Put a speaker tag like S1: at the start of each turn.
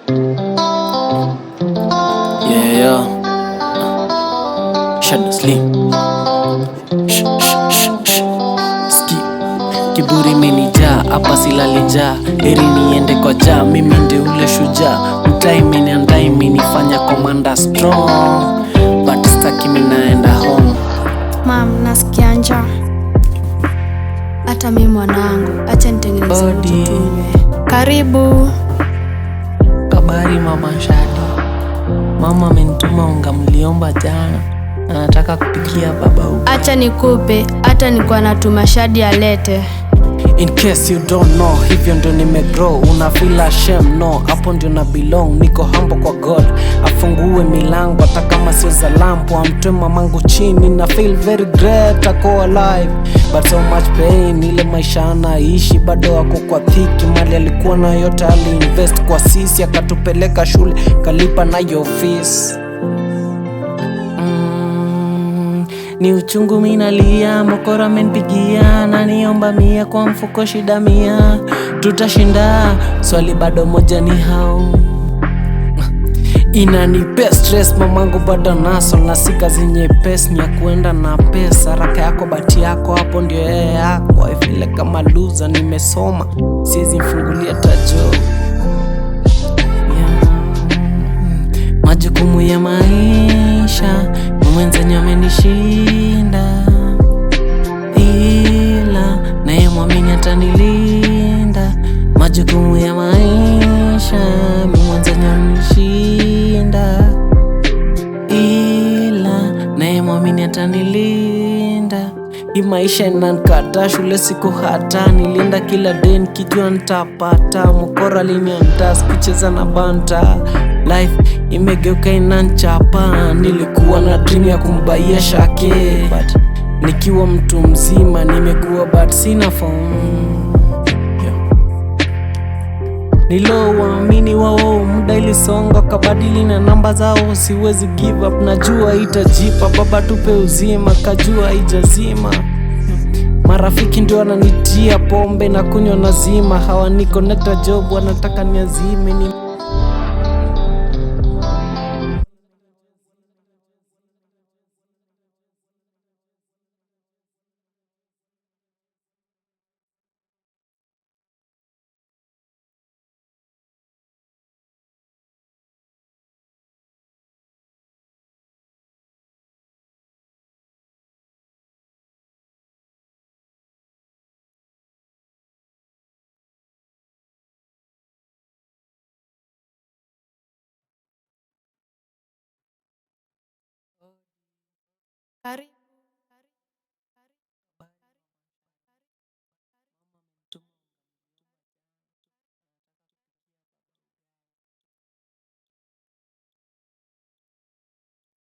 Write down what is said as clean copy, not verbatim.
S1: Yeah, yeah. Shadow Slim. Ski. Kiburi imenijaa, hapa silali njaa. Heri niende kwa jaa, mimi ndi ule shujaa. Mtaa imeniandaa, imenifanya komanda strong. But staki minaenda home.
S2: Mam, nasikia njaa. Hata mimi mwanangu, acha nitengeneze
S1: Odi.
S2: tunywe. Karibu.
S1: Habari mama Shadi. Mama amenituma unga mliomba jana. Anataka kupikia baba huko.
S2: Acha nikupe, hata nikuwa natuma Shadi alete.
S1: In case you don't know, hivyo ndio nimegrow. Una feel ashamed, no, hapo ndio na belong. Niko humble kwa God, afungue milango hata kama sio za lampo. Amtoe mamangu chini, na feel very great, ako alive but so much pain. Ile maisha anaishi bado ako kwa thiki. Mali alikuwa na yote aliinvest kwa sisi, akatupeleka shule, kalipa nayo fees. Ni uchungu minalia, mokora amenipigia, naniomba 100 kwa mfuko, shida 100. Tutashinda, swali bado moja ni hao. Inanipea stress, mamangu bado naso. Na si kazi nyepesi, ni ya kuenda na pesa. Haraka yako bati yako, hapo ndio yeye yako. I feel like kama loser, nimesoma siwezi mfungulia tajo. Majukumu ya maisha mwenzenye amenishinda, ila naye mwamini atanilinda. Majukumu ya maisha mwenzenye amenishinda, ila naye mwamini atanilinda. Hii maisha inanikata, shule siku hata. Nilienda kila day nikijua nitapata. Mokora aliniandaa, sikucheza na banta. Life imegeuka inanchapa. Nilikuwa na dream ya kumbaia shake, but nikiwa mtu mzima nimekuwa but sina phone. Nilowaamini wao, muda ilisonga, kabadili na namba zao. Siwezi give up, najua itajipa. Baba tupe uzima, kajua ijazima. Marafiki ndio wananitia pombe na kunywa nazima. Hawani connecta job, wanataka niazime ni
S2: Karibu.